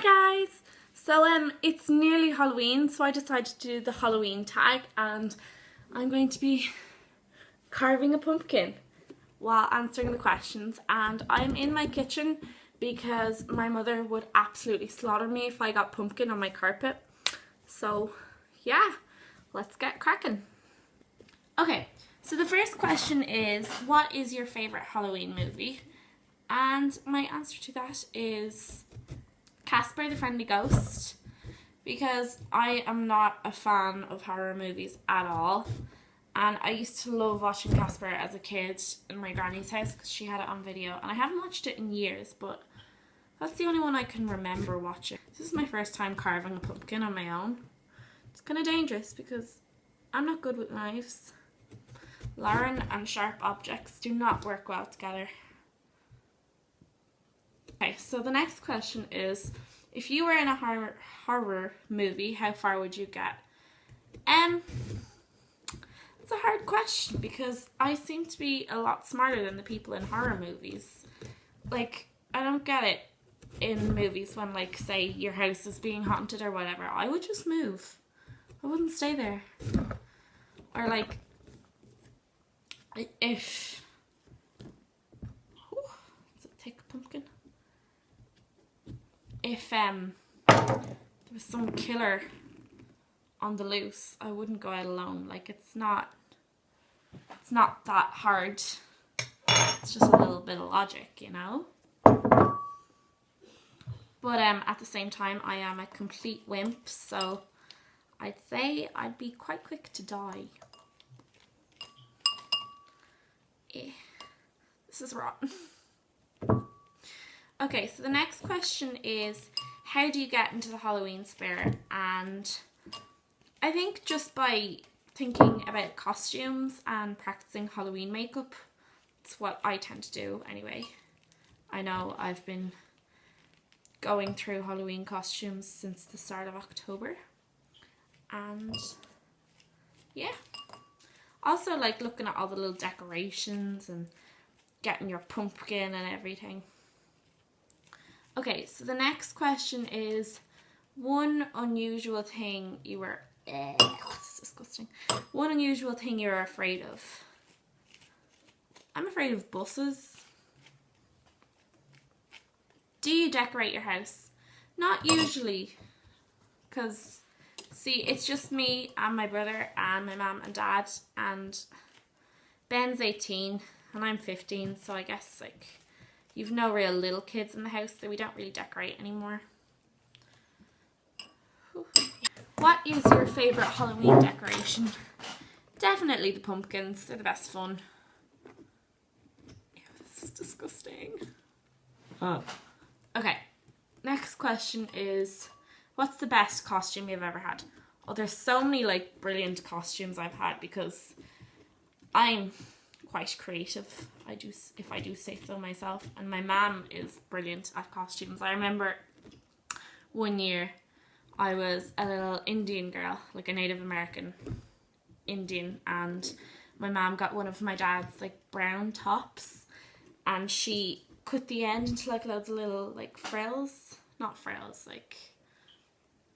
Hi guys! So it's nearly Halloween, so I decided to do the Halloween tag, and I'm going to be carving a pumpkin while answering the questions. And I'm in my kitchen because my mother would absolutely slaughter me if I got pumpkin on my carpet. So yeah, let's get cracking. Okay, so the first question is, what is your favourite Halloween movie? And my answer to that is Casper the Friendly Ghost, because I am not a fan of horror movies at all, and I used to love watching Casper as a kid in my granny's house because she had it on video, and I haven't watched it in years, but that's the only one I can remember watching. This is my first time carving a pumpkin on my own. It's kind of dangerous because I'm not good with knives. Lauren and sharp objects do not work well together. Okay, so the next question is, if you were in a horror movie, how far would you get? It's a hard question because I seem to be a lot smarter than the people in horror movies. Like, I don't get it in movies when, like, say your house is being haunted or whatever. I would just move. I wouldn't stay there. Or like, if take a pumpkin. If there was some killer on the loose, I wouldn't go out alone. Like, it's not that hard. It's just a little bit of logic, you know? But at the same time, I am a complete wimp, so I'd say I'd be quite quick to die. This is rotten. Okay, so the next question is, how do you get into the Halloween spirit? And I think just by thinking about costumes and practicing Halloween makeup. It's what I tend to do anyway. I know I've been going through Halloween costumes since the start of October. And yeah. Also like looking at all the little decorations and getting your pumpkin and everything. Okay, so the next question is, one unusual thing you were... that's disgusting. One unusual thing you're afraid of. I'm afraid of buses. Do you decorate your house? Not usually. Because, see, it's just me and my brother and my mum and dad. And Ben's 18 and I'm 15, so I guess, like, you've no real little kids in the house, so we don't really decorate anymore. What is your favourite Halloween decoration? Definitely the pumpkins. They're the best fun. Ew, this is disgusting. Oh. Okay. Next question is, what's the best costume you've ever had? Oh, there's so many like brilliant costumes I've had because I'm quite creative, if I do say so myself, and my mum is brilliant at costumes. I remember one year I was a little Indian girl, like a Native American Indian, and my mum got one of my dad's like brown tops and she cut the end into like loads of little like frills, not frills, like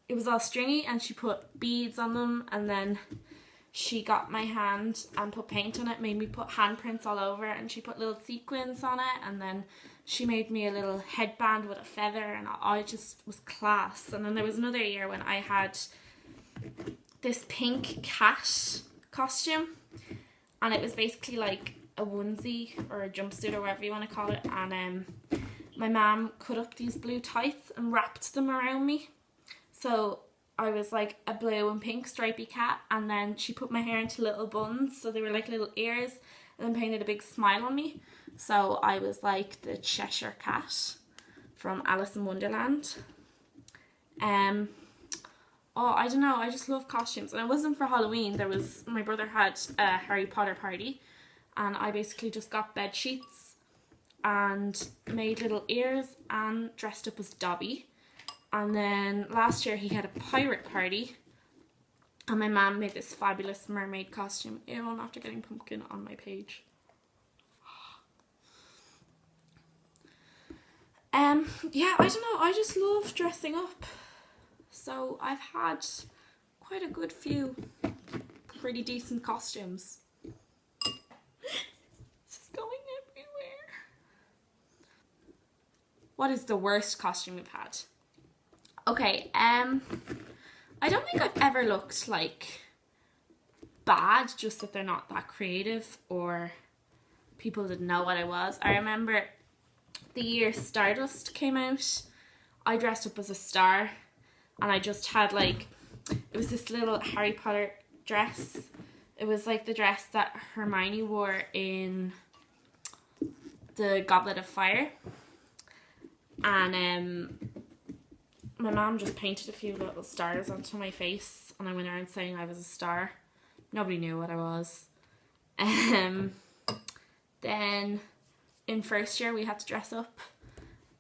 it was all stringy, and she put beads on them, and then she got my hand and put paint on it, made me put handprints all over it, and she put little sequins on it, and then she made me a little headband with a feather, and I just was class. And then there was another year when I had this pink cat costume, and it was basically like a onesie or a jumpsuit or whatever you want to call it, and my mum cut up these blue tights and wrapped them around me. So I was like a blue and pink stripy cat, and then she put my hair into little buns, so they were like little ears, and then painted a big smile on me. So I was like the Cheshire Cat from Alice in Wonderland. Oh, I don't know, I just love costumes. And it wasn't for Halloween. My brother had a Harry Potter party, and I basically just got bed sheets and made little ears and dressed up as Dobby. And then last year he had a pirate party, and my mum made this fabulous mermaid costume. Ew, I'm after getting pumpkin on my page. Yeah, I don't know, I just love dressing up. So I've had quite a good few pretty decent costumes. This is going everywhere. What is the worst costume we've had? Okay, I don't think I've ever looked like bad, just that they're not that creative or people didn't know what I was. I remember the year Stardust came out, I dressed up as a star and I just had like, it was this little Harry Potter dress. It was like the dress that Hermione wore in the Goblet of Fire. And my mom just painted a few little stars onto my face and I went around saying I was a star. Nobody knew what I was. Then in first year we had to dress up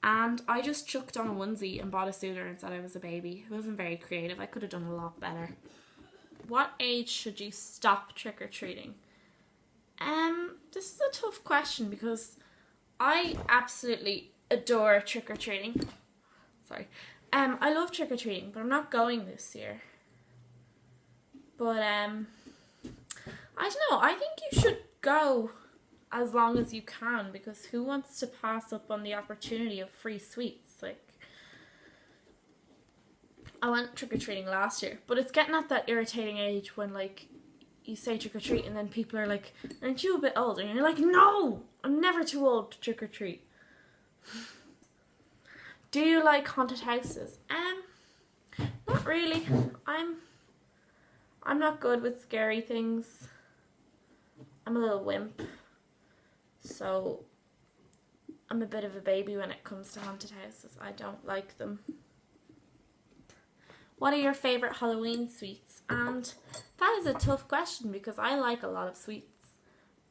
and I just chucked on a onesie and bought a suitor and said I was a baby. It wasn't very creative. I could have done a lot better. What age should you stop trick-or-treating? This is a tough question because I absolutely adore trick-or-treating. Sorry. I love trick-or-treating, but I'm not going this year. But I don't know, I think you should go as long as you can, because who wants to pass up on the opportunity of free sweets? Like, I went trick-or-treating last year, but it's getting at that irritating age when like you say trick-or-treat and then people are like, aren't you a bit old? And you're like, no, I'm never too old to trick-or-treat. Do you like haunted houses? Not really. I'm not good with scary things. I'm a little wimp. So I'm a bit of a baby when it comes to haunted houses. I don't like them. What are your favourite Halloween sweets? And that is a tough question because I like a lot of sweets.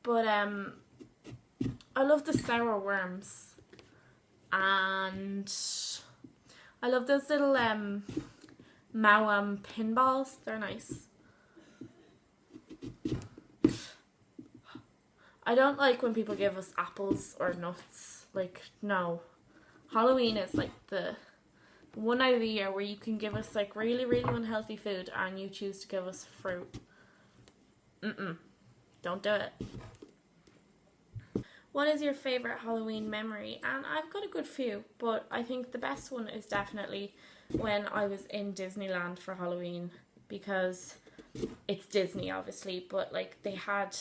But I love the sour worms. And I love those little Mawam pinballs. They're nice. I don't like when people give us apples or nuts. Like, no. Halloween is like the one night of the year where you can give us like really, really unhealthy food and you choose to give us fruit. Don't do it. What is your favourite Halloween memory? And I've got a good few, but I think the best one is definitely when I was in Disneyland for Halloween, because it's Disney obviously, but like they had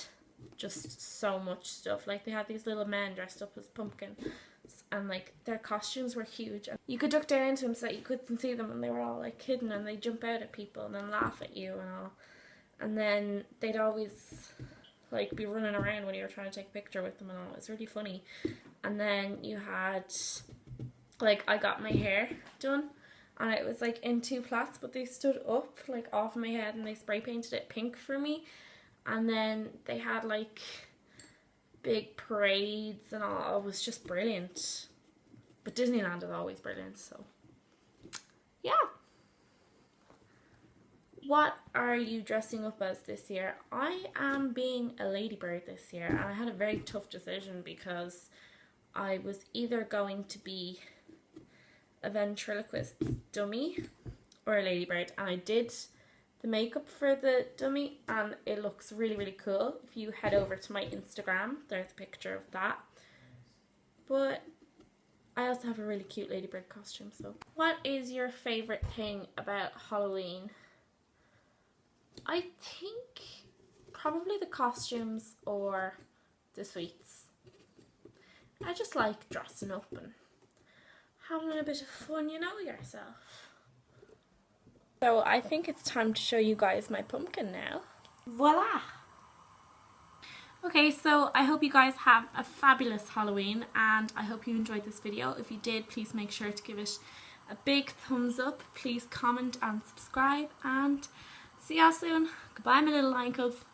just so much stuff. Like they had these little men dressed up as pumpkins and like their costumes were huge. You could duck down into them so that you couldn't see them, and they were all like hidden and they'd jump out at people and then laugh at you and all. And then they'd always like be running around when you were trying to take a picture with them and all. It was really funny. And then you had, like, I got my hair done and it was like in two plaits, but they stood up like off my head and they spray painted it pink for me. And then they had like big parades and all. It was just brilliant. But Disneyland is always brilliant, so yeah. What are you dressing up as this year? I am being a ladybird this year, and I had a very tough decision because I was either going to be a ventriloquist dummy or a ladybird, and I did the makeup for the dummy and it looks really, really cool. If you head over to my Instagram, there's a picture of that. But I also have a really cute ladybird costume. So what is your favourite thing about Halloween? I think probably the costumes or the sweets. I just like dressing up and having a bit of fun, you know yourself. So I think it's time to show you guys my pumpkin now. Voila! Okay, so I hope you guys have a fabulous Halloween and I hope you enjoyed this video. If you did, please make sure to give it a big thumbs up. Please comment and subscribe and see y'all soon. Goodbye, my little lion cubs.